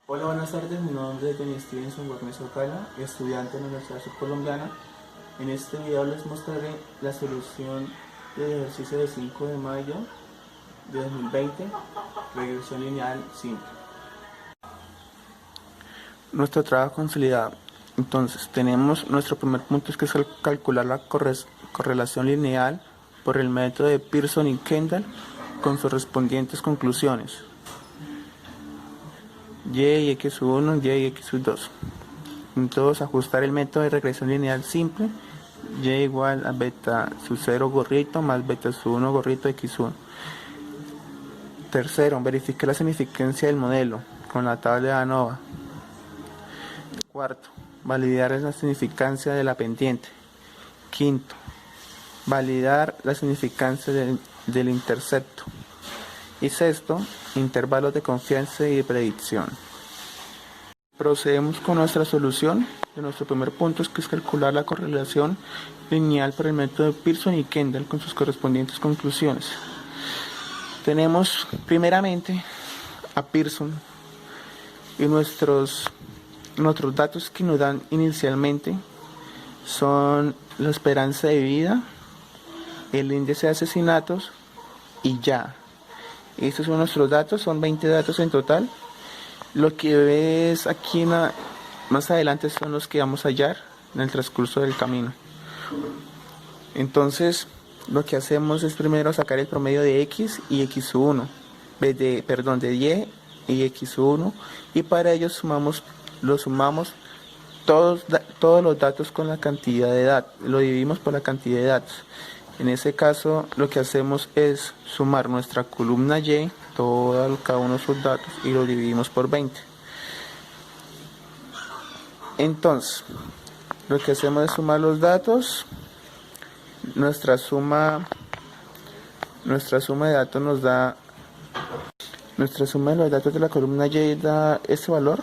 Hola, buenas tardes. Mi nombre es Denis Stevenson Gómez Ocala, estudiante de la Universidad Subcolombiana. En este video les mostraré la solución del ejercicio de 5 de mayo de 2020, regresión lineal simple. Nuestro trabajo consolidado. Entonces, tenemos nuestro primer punto, es que es calcular la correlación lineal por el método de Pearson y Kendall con sus correspondientes conclusiones. Y x1, y x2. Entonces, ajustar el método de regresión lineal simple, y igual a beta sub 0 gorrito más beta sub 1 gorrito x1. Tercero, verificar la significancia del modelo con la tabla de ANOVA. Cuarto, validar la significancia de la pendiente. Quinto, validar la significancia del intercepto. Y sexto, intervalos de confianza y de predicción. Procedemos con nuestra solución de nuestro primer punto, que es calcular la correlación lineal por el método de Pearson y Kendall con sus correspondientes conclusiones. Tenemos primeramente a Pearson y nuestros datos que nos dan inicialmente son la esperanza de vida, el índice de asesinatos y ya. Estos son nuestros datos, son 20 datos en total. Lo que ves aquí más adelante son los que vamos a hallar en el transcurso del camino. Entonces, lo que hacemos es primero sacar el promedio de x y x1, de y y x1, y para ello sumamos todos los datos con la cantidad de datos, lo dividimos por la cantidad de datos. En ese caso, lo que hacemos es sumar nuestra columna y, cada uno de sus datos, y lo dividimos por 20. Entonces, lo que hacemos es sumar los datos. Nuestra suma de datos nos da, nuestra suma de los datos de la columna y da ese valor,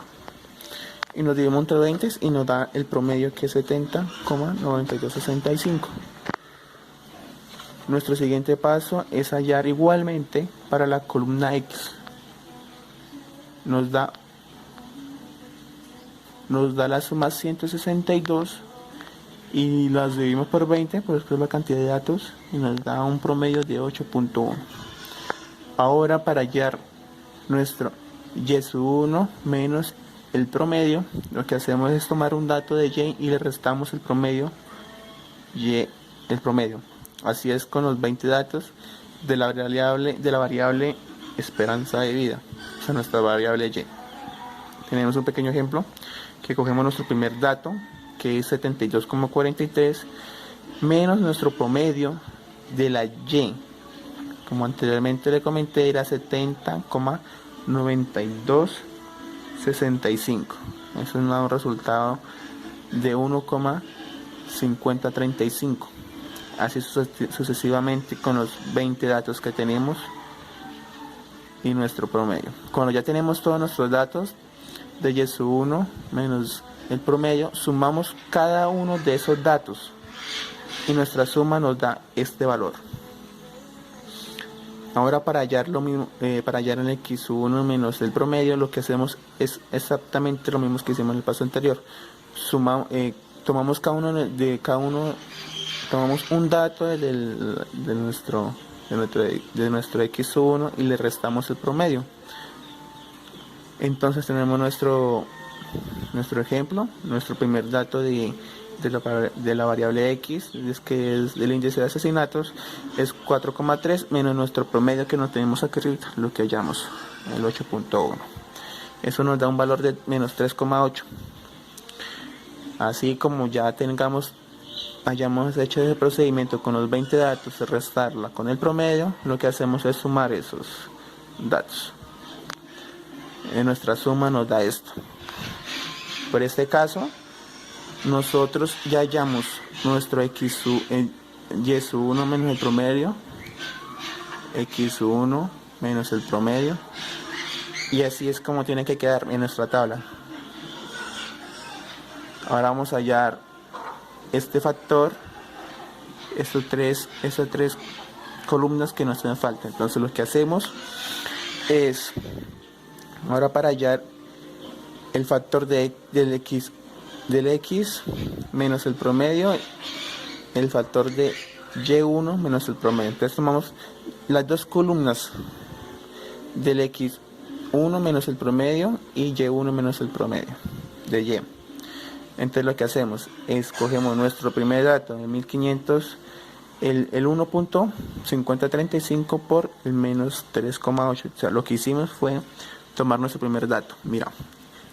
y nos dividimos entre 20 y nos da el promedio, que es 70,9265. Nuestro siguiente paso es hallar igualmente para la columna X. Nos da la suma 162 y las dividimos por 20, por después la cantidad de datos, y nos da un promedio de 8.1. Ahora, para hallar nuestro y1 menos el promedio, lo que hacemos es tomar un dato de y le restamos el promedio Así es con los 20 datos de la variable esperanza de vida, o sea, nuestra variable y. Tenemos un pequeño ejemplo, que cogemos nuestro primer dato, que es 72,43, menos nuestro promedio de la y. Como anteriormente le comenté, era 70,9265. Eso nos da un resultado de 1,5035. Así sucesivamente con los 20 datos que tenemos y nuestro promedio. Cuando ya tenemos todos nuestros datos de y1 menos el promedio, sumamos cada uno de esos datos y nuestra suma nos da este valor. Ahora, para hallar el x1 menos el promedio, lo que hacemos es exactamente lo mismo que hicimos en el paso anterior. Tomamos tomamos un dato de nuestro x1 y le restamos el promedio. Entonces tenemos nuestro ejemplo, nuestro primer dato de la variable x, que es del índice de asesinatos, es 4,3 menos nuestro promedio que no tenemos aquí arriba, lo que hallamos, el 8.1. Eso nos da un valor de menos 3,8. Así como ya hayamos hecho ese procedimiento con los 20 datos y restarla con el promedio, lo que hacemos es sumar esos datos. En nuestra suma nos da esto. Por este caso, nosotros ya hallamos nuestro y1 menos el promedio, x1 menos el promedio, y así es como tiene que quedar en nuestra tabla. Ahora vamos a hallar este factor, esas tres columnas que nos hacen falta. Entonces lo que hacemos es, ahora para hallar el factor del x menos el promedio, el factor de y1 menos el promedio. Entonces tomamos las dos columnas del x1 menos el promedio y y1 menos el promedio de y. Entonces lo que hacemos es cogemos nuestro primer dato de 1500, el 1.5035 por el menos 3,8. O sea, lo que hicimos fue tomar nuestro primer dato. Mira,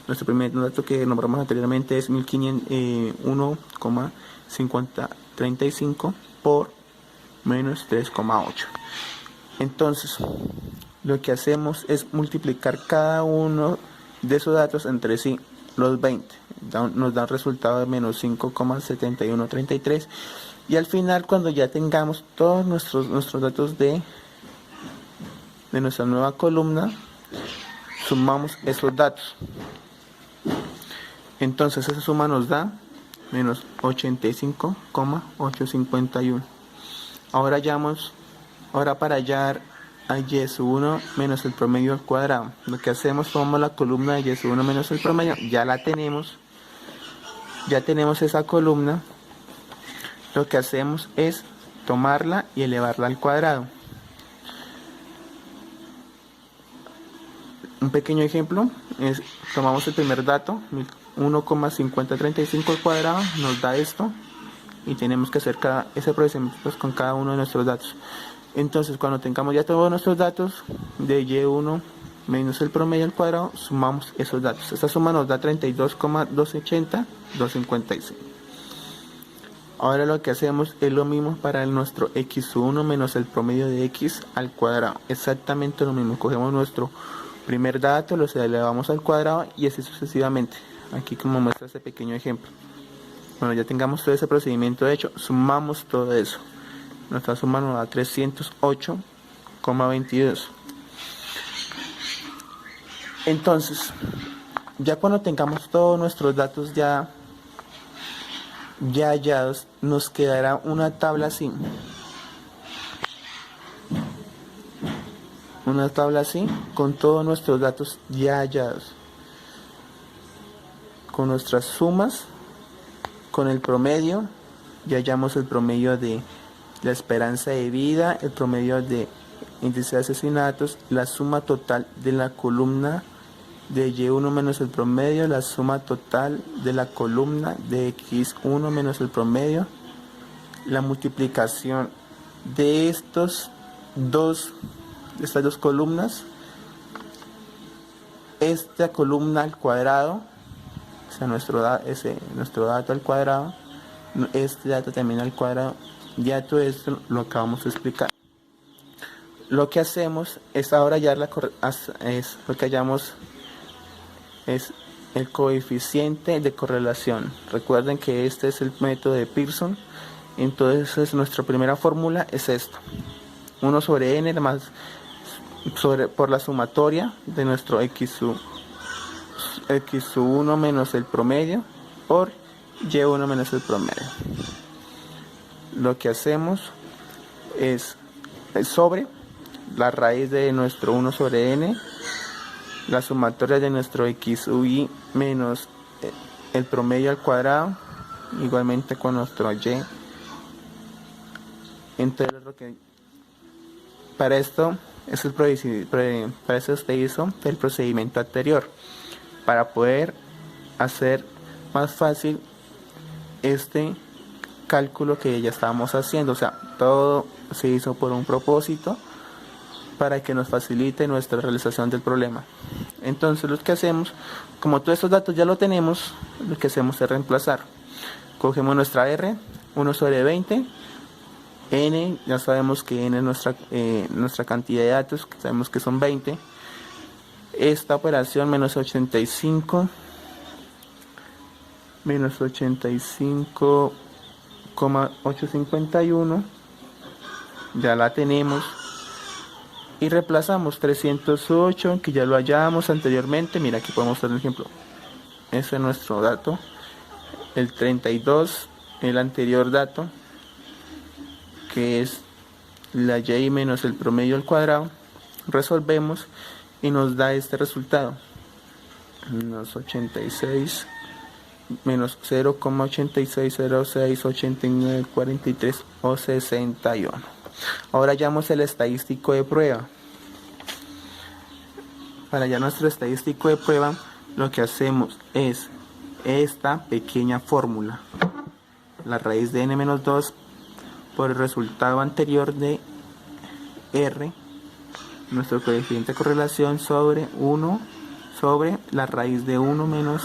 nuestro primer dato que nombramos anteriormente es 1.5035 por menos 3,8. Entonces, lo que hacemos es multiplicar cada uno de esos datos entre sí, los 20. Nos da un resultado de menos 5,7133. Y al final, cuando ya tengamos todos nuestros datos de nuestra nueva columna, sumamos esos datos. Entonces esa suma nos da menos 85,851. Ahora para hallar a y1 menos el promedio al cuadrado, lo que hacemos, tomamos la columna de y1 menos el promedio, ya tenemos esa columna. Lo que hacemos es tomarla y elevarla al cuadrado. Un pequeño ejemplo es, tomamos el primer dato, 1,5035 al cuadrado, nos da esto, y tenemos que hacer ese procedimiento con cada uno de nuestros datos. Entonces, cuando tengamos ya todos nuestros datos de y1 menos el promedio al cuadrado, sumamos esos datos. Esta suma nos da 32,280,256. Ahora lo que hacemos es lo mismo para nuestro x1 menos el promedio de x al cuadrado. Exactamente lo mismo. Cogemos nuestro primer dato, lo elevamos al cuadrado y así sucesivamente. Aquí como muestra este pequeño ejemplo. Bueno, ya tengamos todo ese procedimiento hecho, sumamos todo eso. Nuestra suma nos da 308,22. Entonces, ya cuando tengamos todos nuestros datos ya hallados, nos quedará una tabla así. Una tabla así con todos nuestros datos ya hallados. Con nuestras sumas, con el promedio, ya hallamos el promedio de la esperanza de vida, el promedio de índice de asesinatos, la suma total de la columna de y1 menos el promedio, la suma total de la columna de x1 menos el promedio, la multiplicación de estas dos columnas, esta columna al cuadrado, o sea, nuestro dato al cuadrado, este dato también al cuadrado. Ya todo esto lo acabamos de explicar. Lo que hacemos es ahora hallamos es el coeficiente de correlación. Recuerden que este es el método de Pearson. Entonces nuestra primera fórmula es esto: 1 sobre n más por la sumatoria de nuestro x1 menos el promedio por y1 menos el promedio. Lo que hacemos es sobre la raíz de nuestro 1 sobre n, la sumatoria de nuestro xy menos el promedio al cuadrado, igualmente con nuestro y. Entonces para esto usted hizo el procedimiento anterior para poder hacer más fácil este cálculo que ya estábamos haciendo. O sea, todo se hizo por un propósito, para que nos facilite nuestra realización del problema. Entonces lo que hacemos, como todos estos datos ya lo tenemos, lo que hacemos es reemplazar. Cogemos nuestra R, 1 sobre 20, N, ya sabemos que N es nuestra cantidad de datos, que sabemos que son 20. Esta operación menos 85,851, ya la tenemos. Y reemplazamos 308, que ya lo hallamos anteriormente. Mira, aquí podemos hacer un ejemplo. Ese es nuestro dato. El 32, el anterior dato, que es la y menos el promedio al cuadrado. Resolvemos y nos da este resultado. menos 86 menos 0,86068943 o 61. Ahora hallamos el estadístico de prueba. Para hallar nuestro estadístico de prueba, lo que hacemos es esta pequeña fórmula: la raíz de n-2 por el resultado anterior de r, nuestro coeficiente de correlación, sobre 1 sobre la raíz de 1 menos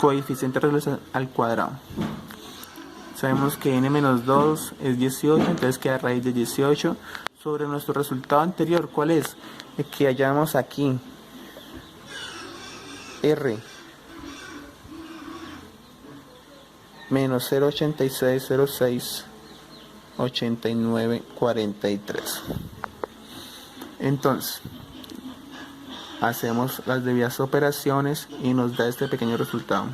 coeficiente de correlación al cuadrado. Sabemos que n-2 es 18, entonces queda raíz de 18 sobre nuestro resultado anterior. ¿Cuál es? El que hallamos aquí, r menos 0,86068943. Entonces hacemos las debidas operaciones y nos da este pequeño resultado.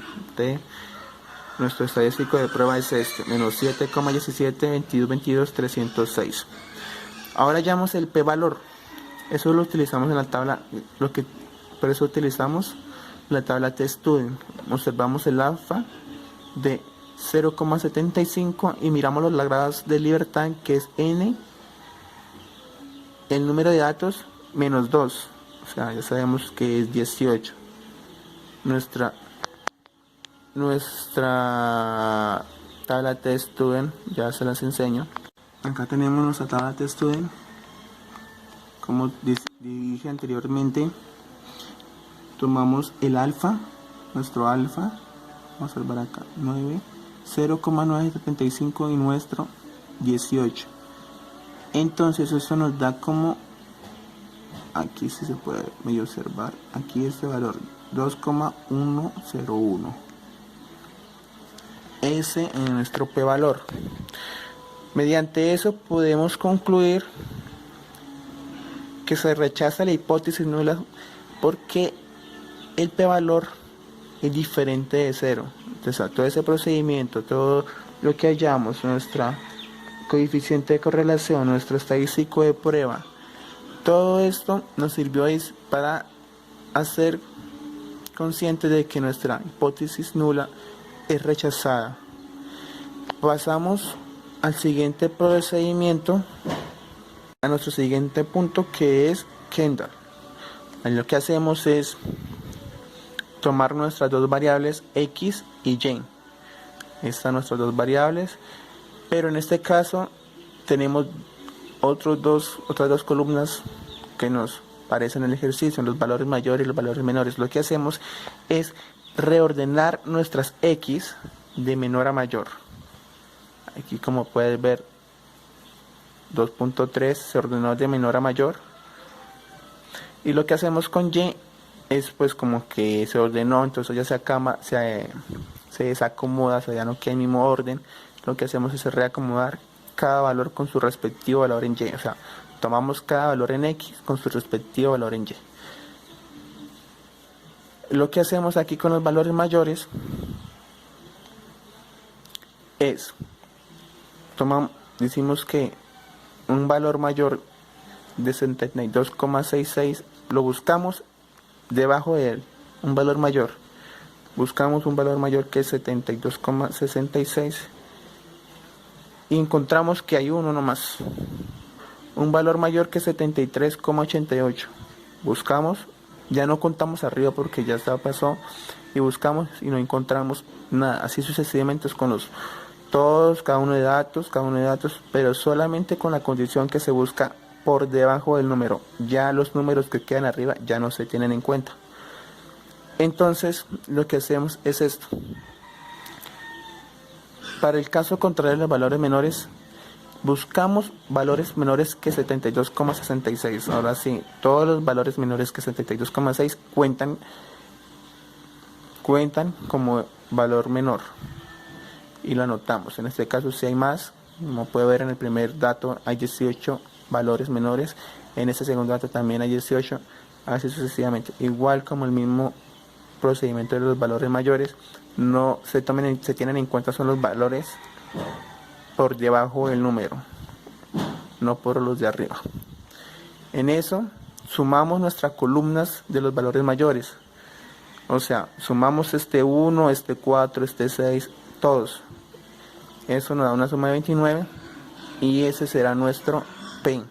Nuestro estadístico de prueba es este: menos 7,172222,306. Ahora hallamos el p-valor. Eso lo utilizamos en la tabla, por eso utilizamos la tabla T-Student. Observamos el alfa de 0,75 y miramos los grados de libertad, que es n, el número de datos, menos 2. O sea, ya sabemos que es 18. Nuestra tabla T-Student, ya se las enseño. Acá tenemos nuestra tabla T-Student. Como dije anteriormente, tomamos el alfa, nuestro alfa, vamos a observar acá, 9, 0,975 y nuestro 18. Entonces eso nos da como, aquí sí se puede medio observar, aquí este valor 2,101. Ese es nuestro p-valor. Mediante eso podemos concluir que se rechaza la hipótesis nula porque el p-valor es diferente de 0. Entonces, todo ese procedimiento, todo lo que hallamos, nuestro coeficiente de correlación, nuestro estadístico de prueba, todo esto nos sirvió para hacer conscientes de que nuestra hipótesis nula es rechazada. Pasamos al siguiente procedimiento, a nuestro siguiente punto, que es Kendall. Lo que hacemos es tomar nuestras dos variables x y y. Estas nuestras dos variables, pero en este caso tenemos otras dos columnas que nos parecen en el ejercicio, los valores mayores y los valores menores. Lo que hacemos es reordenar nuestras x de menor a mayor. Aquí, como puedes ver, 2.3 se ordenó de menor a mayor, y lo que hacemos con y es pues como que se ordenó, entonces ya se desacomoda, o sea, ya no queda en el mismo orden. Lo que hacemos es reacomodar cada valor con su respectivo valor en y, o sea, tomamos cada valor en x con su respectivo valor en y. Lo que hacemos aquí con los valores mayores es, decimos que un valor mayor de 72,66 lo buscamos debajo de él, un valor mayor. Buscamos un valor mayor que es 72,66 y encontramos que hay uno nomás. Un valor mayor que 73,88. Buscamos, ya no contamos arriba porque ya pasó, y buscamos y no encontramos nada. Así sucesivamente con cada uno de datos, pero solamente con la condición que se busca por debajo del número. Ya los números que quedan arriba ya no se tienen en cuenta. Entonces lo que hacemos es esto. Para el caso contrario de los valores menores, buscamos valores menores que 72,66. Ahora sí, todos los valores menores que 72,6 cuentan como valor menor y lo anotamos. En este caso, si hay más, como puede ver, en el primer dato hay 18 valores menores, en este segundo dato también hay 18, así sucesivamente. Igual como el mismo procedimiento de los valores mayores, no se tienen en cuenta son los valores por debajo del número, no por los de arriba. En eso sumamos nuestras columnas de los valores mayores. O sea, sumamos este 1, este 4, este 6, todos. Eso nos da una suma de 29 y ese será nuestro P.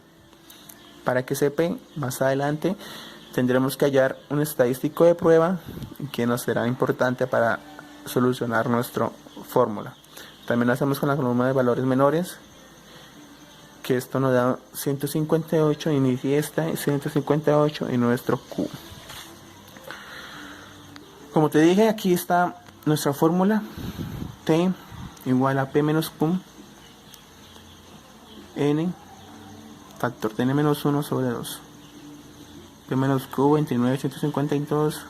Para que ese P, más adelante, tendremos que hallar un estadístico de prueba que nos será importante para solucionar nuestra fórmula. También lo hacemos con la columna de valores menores, que esto nos da 158 y ni esta es 158 y nuestro Q. Como te dije, aquí está nuestra fórmula. T igual a P menos Q N factor de N menos 1 sobre 2. P menos Q 29, 152.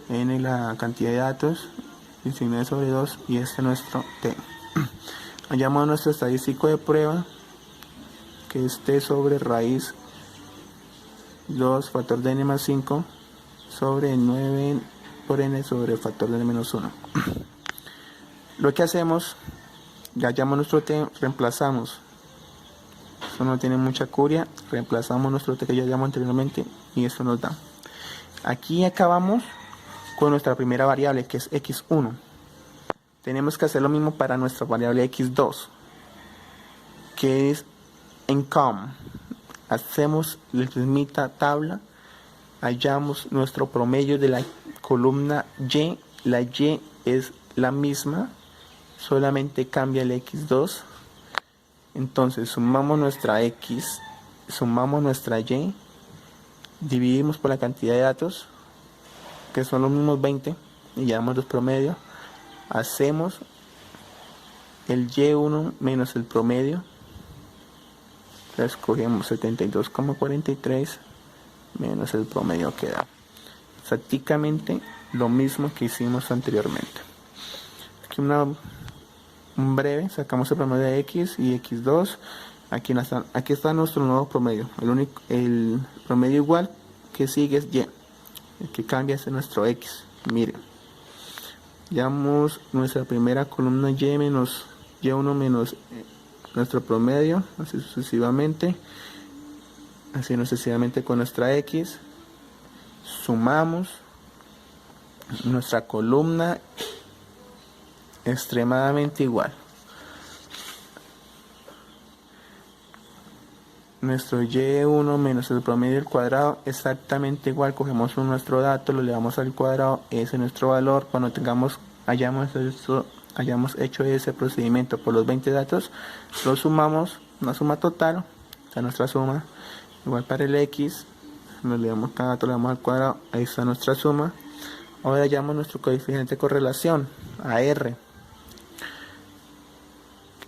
N la cantidad de datos 19 sobre 2 y este es nuestro T. Hallamos nuestro estadístico de prueba, que es T sobre raíz 2 factor de N más 5 sobre 9 por N sobre factor de N menos 1. Lo que hacemos, ya hallamos nuestro T, reemplazamos. Esto no tiene mucha curia, reemplazamos nuestro T que ya hallamos anteriormente y esto nos da. Aquí acabamos con nuestra primera variable, que es x1. Tenemos que hacer lo mismo para nuestra variable x2, que es en com. Hacemos la mismita tabla, hallamos nuestro promedio de la columna Y. La Y es la misma, solamente cambia el x2. Entonces sumamos nuestra x, sumamos nuestra y, dividimos por la cantidad de datos, que son los mismos 20, y llevamos los promedios. Hacemos el y1 menos el promedio, escogemos 72,43 menos el promedio, que da exactamente lo mismo que hicimos anteriormente. Aquí un breve, sacamos el promedio de x y x2. Aquí está nuestro nuevo promedio. El promedio igual que sigue es y. El que cambia es nuestro x. Miren, llevamos nuestra primera columna y menos y1 menos nuestro promedio, así sucesivamente con nuestra x. Sumamos nuestra columna extremadamente igual. Nuestro y1 menos el promedio del cuadrado exactamente igual. Cogemos nuestro dato, lo elevamos al cuadrado, ese es nuestro valor. Cuando hayamos hecho ese procedimiento por los 20 datos, lo sumamos, una suma total, está nuestra suma. Igual para el x, lo elevamos cada dato, lo elevamos al cuadrado, ahí está nuestra suma. Ahora hallamos nuestro coeficiente de correlación, AR.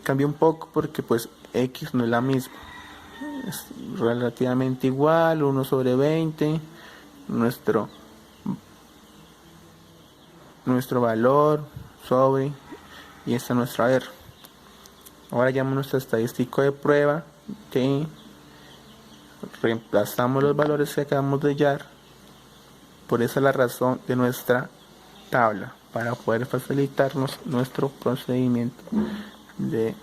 Cambia un poco porque pues x no es la misma, es relativamente igual, 1 sobre 20, nuestro valor sobre, y esta es nuestra R. Ahora hallamos nuestro estadístico de prueba, que reemplazamos los valores que acabamos de hallar. Por esa es la razón de nuestra tabla, para poder facilitarnos nuestro procedimiento del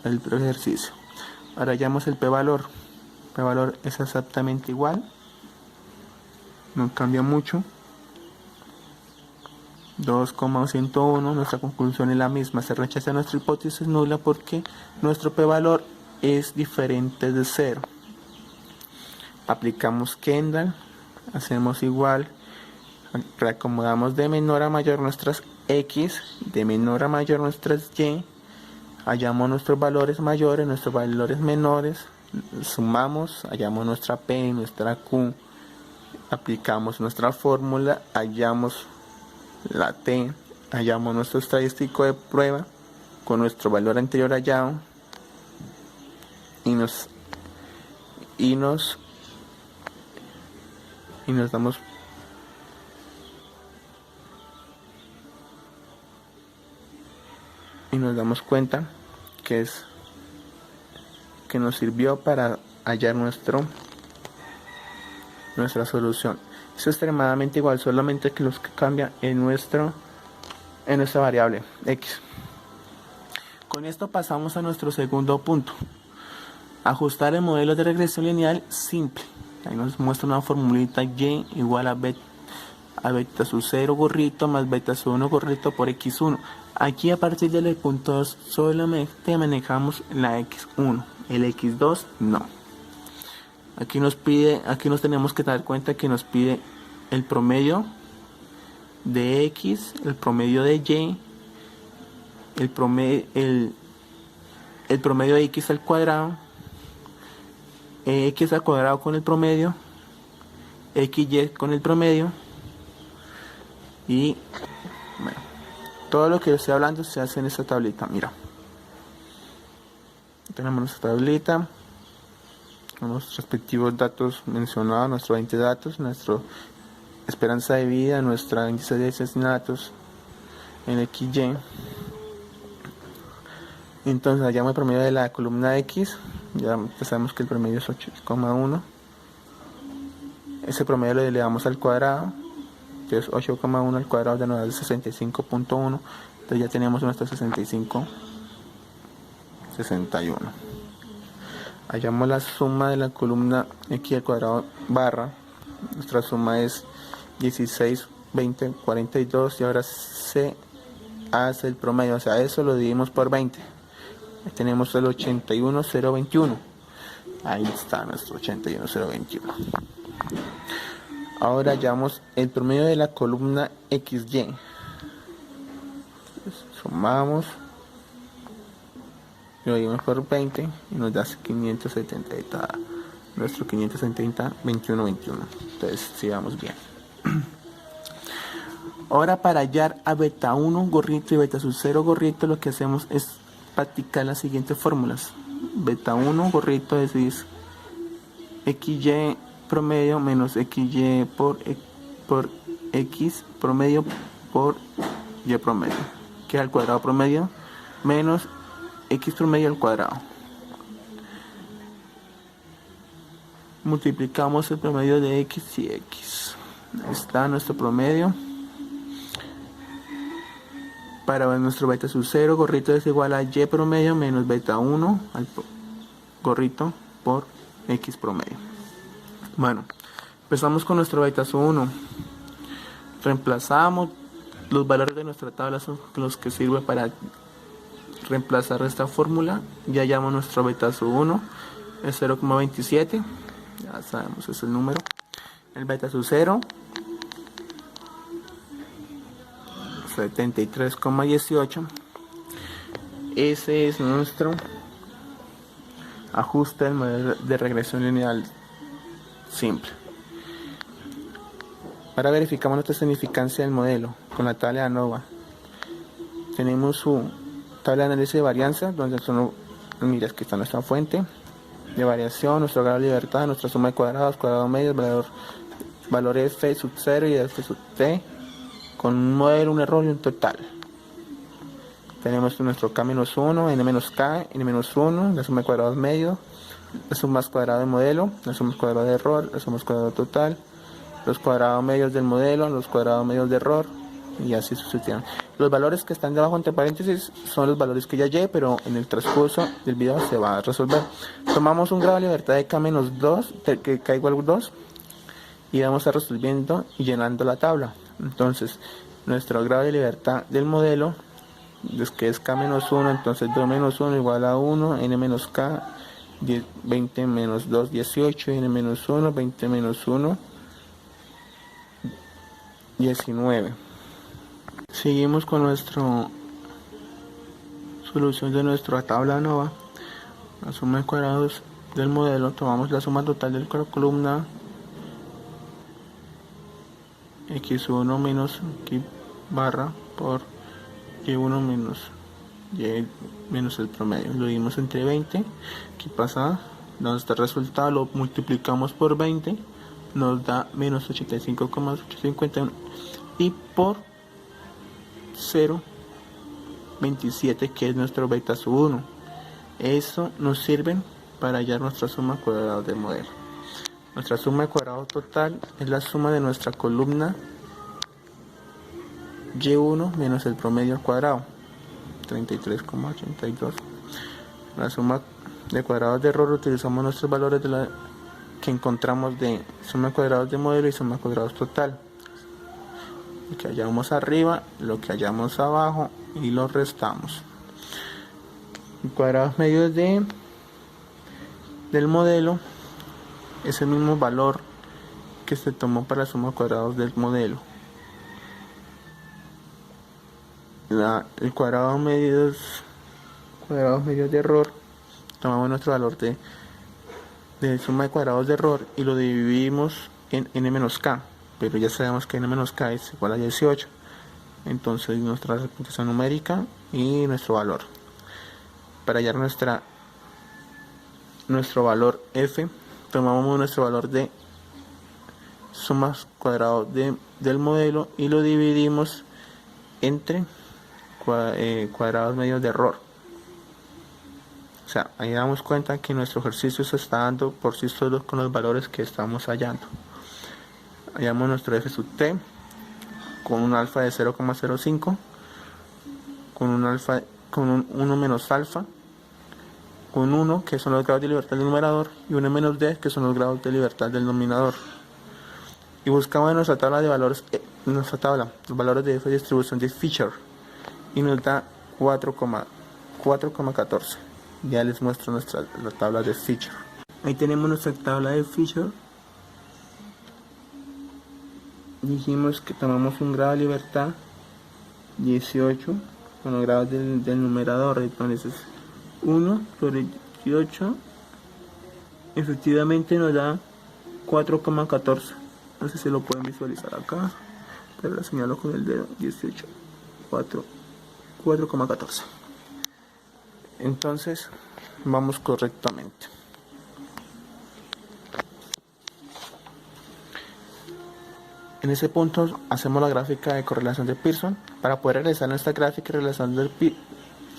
ejercicio. Ahora hallamos el p-valor. P-valor es exactamente igual, no cambia mucho, 2,101. Nuestra conclusión es la misma. Se rechaza nuestra hipótesis nula porque nuestro p-valor es diferente de 0. Aplicamos Kendall, hacemos igual, reacomodamos de menor a mayor nuestras x, de menor a mayor nuestras y, hallamos nuestros valores mayores, nuestros valores menores, sumamos, hallamos nuestra p, nuestra q, aplicamos nuestra fórmula, hallamos la t, hallamos nuestro estadístico de prueba con nuestro valor anterior hallado y nos damos cuenta que nos sirvió para hallar nuestra solución. Es extremadamente igual, solamente que los que cambian en nuestra variable x. Con esto pasamos a nuestro segundo punto: ajustar el modelo de regresión lineal simple. Ahí nos muestra una formulita y igual a b a beta sub 0 gorrito más beta sub 1 gorrito por x1. Aquí a partir del punto 2 solamente manejamos la x1, el x2 no. Aquí nos tenemos que dar cuenta que nos pide el promedio de x, el promedio de y, el promedio de x al cuadrado, x al cuadrado con el promedio, xy con el promedio, y bueno, todo lo que estoy hablando se hace en esta tablita. Mira, tenemos nuestra tablita con los respectivos datos mencionados, nuestros 20 datos, nuestra esperanza de vida, nuestra índice de asesinatos en XY. Entonces hallamos el promedio de la columna X, ya sabemos que el promedio es 8,1. Ese promedio lo elevamos al cuadrado, que es 8,1 al cuadrado de 65.1. Entonces ya teníamos nuestro 61. Hallamos la suma de la columna X al cuadrado barra. Nuestra suma es 16, 20, 42 y ahora se hace el promedio, o sea, eso lo dividimos por 20. Ahí tenemos el 81,021. Ahí está nuestro 81,021. Ahora hallamos el promedio de la columna XY. Sumamos, lo dividimos por 20 y nos da 570. Está nuestro 570, 21, 21. Entonces, sigamos bien. Ahora para hallar a beta 1 gorrito y beta sub 0 gorrito, lo que hacemos es practicar las siguientes fórmulas. Beta 1 gorrito es xy promedio menos xy por x promedio por y promedio, que es al cuadrado promedio menos x promedio al cuadrado. Multiplicamos el promedio de x y x. Ahí está nuestro promedio. Para nuestro beta sub 0 gorrito es igual a y promedio menos beta 1 al gorrito por x promedio. Bueno, empezamos con nuestro beta sub 1. Reemplazamos los valores de nuestra tabla, son los que sirven para reemplazar esta fórmula. Ya hallamos nuestro beta sub 1, es 0,27. Ya sabemos, ese es el número. El beta sub 0, 73,18. Ese es nuestro ajuste del modelo de regresión lineal simple. Ahora verificamos nuestra significancia del modelo con la tabla de ANOVA. Tenemos su tabla de análisis de varianza, donde son, mira, aquí está nuestra fuente de variación, nuestro grado de libertad, nuestra suma de cuadrados, cuadrado medio, valor f sub 0 y f sub t, con un modelo, un error y un total. Tenemos nuestro k-1, n-k, n-1, la suma de cuadrados medio, la suma cuadrada del modelo, la suma cuadrada de error, la suma cuadrada total, los cuadrados medios del modelo, los cuadrados medios de error, y así sucesivamente. Los valores que están debajo entre paréntesis son los valores que ya hallé, pero en el transcurso del video se va a resolver. Tomamos un grado de libertad de k-2, que k igual 2, y vamos a resolviendo y llenando la tabla. Entonces, nuestro grado de libertad del modelo, que es k-1, entonces 2-1 igual a 1, n-k, 20 menos 2, 18, n-1, 20 menos 1, 19. Seguimos con nuestra solución de nuestra tabla ANOVA. La suma de cuadrados del modelo, tomamos la suma total de la columna x1 menos x barra por y1 menos y menos el promedio. Lo dimos entre 20. Aquí pasa, donde está el resultado, lo multiplicamos por 20, nos da menos 85,851 y por 0,27, que es nuestro beta sub 1. Eso nos sirve para hallar nuestra suma cuadrada del modelo. Nuestra suma de cuadrado total es la suma de nuestra columna y1 menos el promedio al cuadrado, 33,82. La suma de cuadrados de error, utilizamos nuestros valores que encontramos de suma de cuadrados de modelo y suma de cuadrados total. lo que hallamos arriba, lo que hallamos abajo y lo restamos. Cuadrados medios del modelo es el mismo valor que se tomó para la suma de cuadrados del modelo. El cuadrado medios de error, tomamos nuestro valor de suma de cuadrados de error y lo dividimos en n-k, pero ya sabemos que n-k es igual a 18. Entonces nuestra representación numérica y nuestro valor. Para hallar nuestro valor f, tomamos nuestro valor de sumas cuadrados del modelo y lo dividimos entre cuadrados medios de error. O sea, ahí damos cuenta que nuestro ejercicio se está dando por sí solo con los valores que estamos hallando. Hallamos nuestro f sub t con un alfa de 0,05, con un 1 menos alfa, con 1 que son los grados de libertad del numerador y 1 menos d que son los grados de libertad del denominador. Y buscamos en nuestra tabla de valores, los valores de f de distribución de Fisher y nos da 4,14. Ya les muestro la tabla de Fisher. Ahí tenemos nuestra tabla de Fisher. Dijimos que tomamos un grado de libertad 18 con los grados del numerador, entonces 1 sobre 18 efectivamente nos da 4,14. No sé si lo pueden visualizar acá, pero lo señalo con el dedo. 18, 4,14. Entonces vamos correctamente. En ese punto hacemos la gráfica de correlación de Pearson. Para poder realizar nuestra gráfica de correlación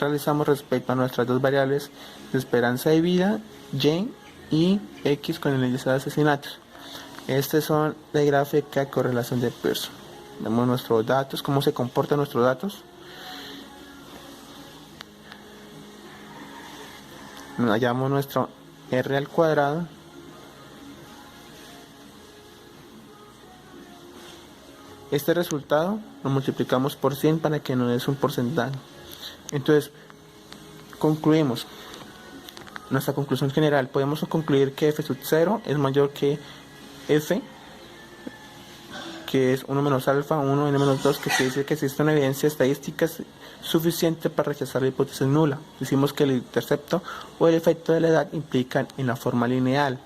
realizamos respecto a nuestras dos variables de esperanza de vida, Y y X con el índice de asesinatos. Estas son la gráfica de correlación de Pearson. Vemos nuestros datos, cómo se comportan nuestros datos. Hallamos nuestro R al cuadrado. Este resultado lo multiplicamos por 100 para que nos dé un porcentaje. Entonces, concluimos. Nuestra conclusión general, podemos concluir que f sub 0 es mayor que f, que es 1 menos alfa, 1 n menos 2, que quiere decir que existe una evidencia estadística suficiente para rechazar la hipótesis nula. Decimos que el intercepto o el efecto de la edad implican en la forma lineal.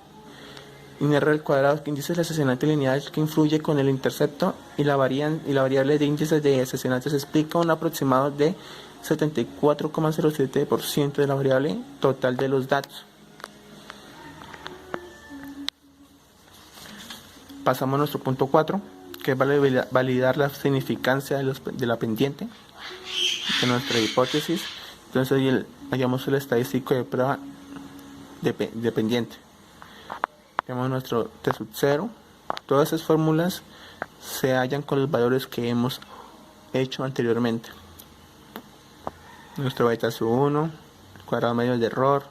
En R al cuadrado, que índice de asesinato lineal que influye con el intercepto y la variable de índices de asesinato se explica un aproximado de 74,07% de la variable total de los datos. Pasamos a nuestro punto 4, que es validar la significancia de la pendiente de nuestra hipótesis. Entonces ahí hallamos el estadístico de prueba de pendiente. Tenemos nuestro T sub 0. Todas esas fórmulas se hallan con los valores que hemos hecho anteriormente. Nuestro beta sub 1, el cuadrado medio de error,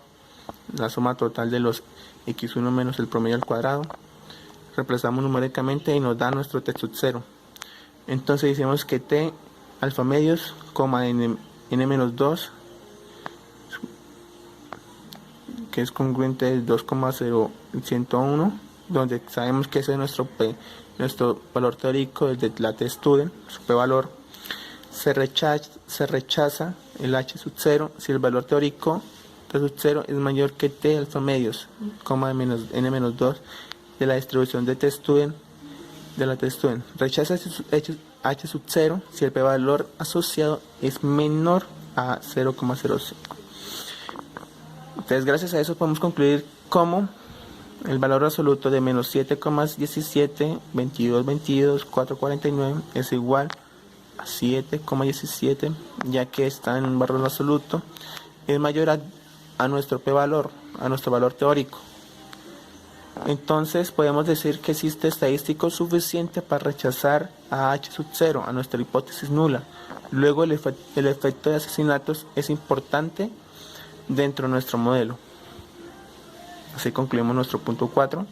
la suma total de los x1 menos el promedio al cuadrado. Reemplazamos numéricamente y nos da nuestro T sub 0. Entonces decimos que T alfa medios, n menos 2, que es congruente del 2,0101, donde sabemos que ese es nuestro valor teórico desde la T-Student, su P-valor. Se rechaza el H sub 0 si el valor teórico T sub 0 es mayor que T alfa medios, n menos 2 de la distribución de T-Student, Rechaza H sub 0 si el P-valor asociado es menor a 0,05. Entonces, gracias a eso podemos concluir cómo el valor absoluto de menos 7,17, 22, 449 es igual a 7,17, ya que está en un valor absoluto, es mayor a nuestro p-valor, a nuestro valor teórico. Entonces podemos decir que existe estadístico suficiente para rechazar a H sub 0, a nuestra hipótesis nula. Luego el efecto de asesinatos es importante dentro de nuestro modelo. Así concluimos nuestro punto 4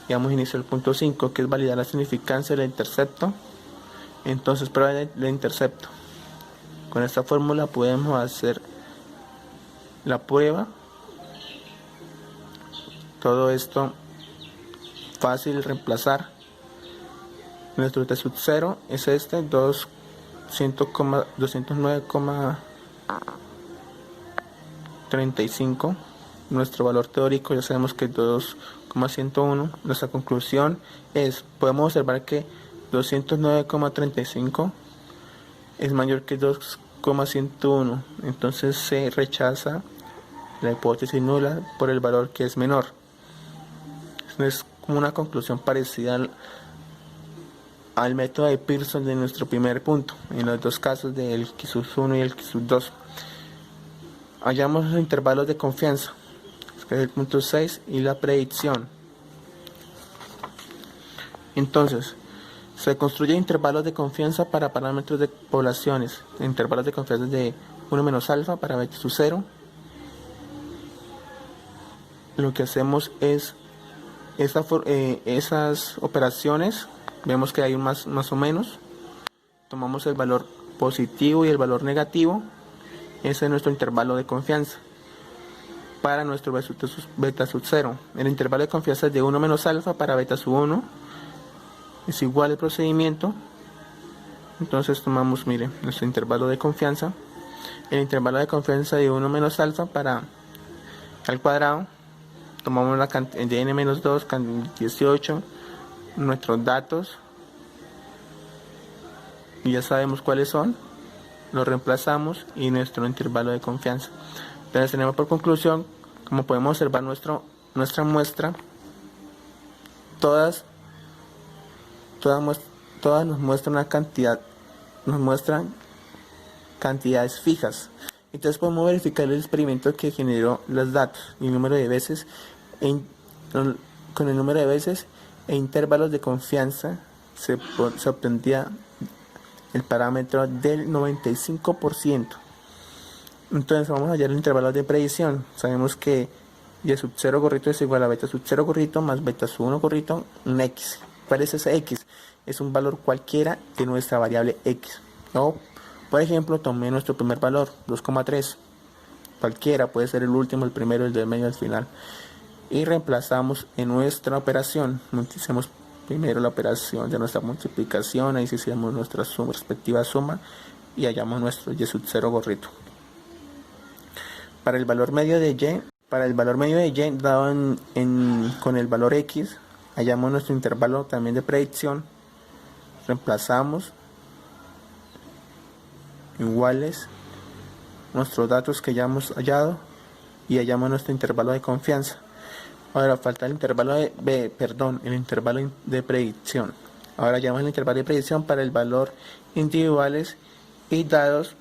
y damos inicio al punto 5, que es validar la significancia del intercepto Entonces, prueba de intercepto. Con esta fórmula podemos hacer la prueba. Todo esto fácil de reemplazar. Nuestro t sub 0 es este, 209,35. Nuestro valor teórico ya sabemos que es 2,101. Nuestra conclusión es, podemos observar que 209,35 es mayor que 2,101. Entonces se rechaza la hipótesis nula por el valor que es menor. Es como una conclusión parecida al método de Pearson de nuestro primer punto, en los dos casos del X1 y el X2. Hallamos los intervalos de confianza, que es el punto 6, y la predicción. Entonces, se construyen intervalos de confianza para parámetros de poblaciones, intervalos de confianza de 1 menos alfa para beta sub 0. Lo que hacemos es esas operaciones, vemos que hay un más o menos, tomamos el valor positivo y el valor negativo, ese es nuestro intervalo de confianza para nuestro beta sub 0. El intervalo de confianza es de 1 menos alfa para beta sub 1, es igual el procedimiento. Entonces tomamos, mire, nuestro intervalo de confianza, el intervalo de confianza de 1 menos alfa para al cuadrado, tomamos la cantidad de n-2, 18, nuestros datos, y ya sabemos cuáles son, los reemplazamos y nuestro intervalo de confianza. Entonces tenemos por conclusión, como podemos observar nuestra muestra, todas nos muestran una cantidad, nos muestran cantidades fijas. Entonces podemos verificar el experimento que generó los datos y el número de veces con el número de veces e intervalos de confianza se obtendría el parámetro del 95%. Entonces vamos a hallar el intervalo de predicción. Sabemos que y sub 0 gorrito es igual a beta sub 0 gorrito más beta sub 1 gorrito, un x. ¿Cuál es ese x? Es un valor cualquiera de nuestra variable x. O, por ejemplo, tomé nuestro primer valor, 2,3. Cualquiera, puede ser el último, el primero, el del medio, el final. Y reemplazamos en nuestra operación. Hacemos primero la operación de nuestra multiplicación, ahí hacemos nuestra respectiva suma y hallamos nuestro y sub 0 gorrito. Para el valor medio de y, dado con el valor x, hallamos nuestro intervalo también de predicción, reemplazamos iguales nuestros datos que ya hemos hallado y hallamos nuestro intervalo de confianza. Ahora falta el intervalo el intervalo de predicción. Ahora hallamos el intervalo de predicción para el valor individuales y dados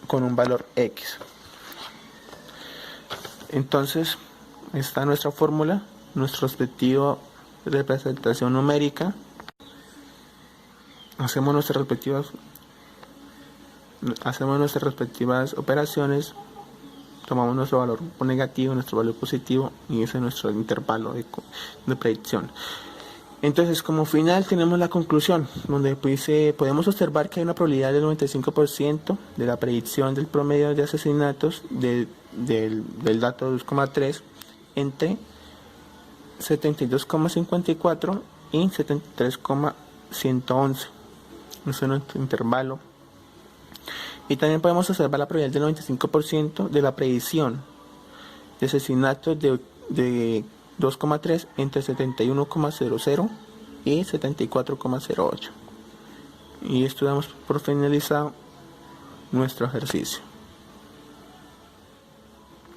con un valor x. Entonces está nuestra fórmula, nuestro respectivo representación numérica. Hacemos nuestras respectivas operaciones, tomamos nuestro valor negativo, nuestro valor positivo, y ese es nuestro intervalo de predicción. Entonces, como final tenemos la conclusión, donde podemos observar que hay una probabilidad del 95% de la predicción del promedio de asesinatos del dato 2,3 entre 72,54 y 73,111. Ese es nuestro intervalo. Y también podemos observar la probabilidad del 95% de la predicción de asesinatos de 2,3 entre 71,00 y 74,08. Y esto damos por finalizado nuestro ejercicio.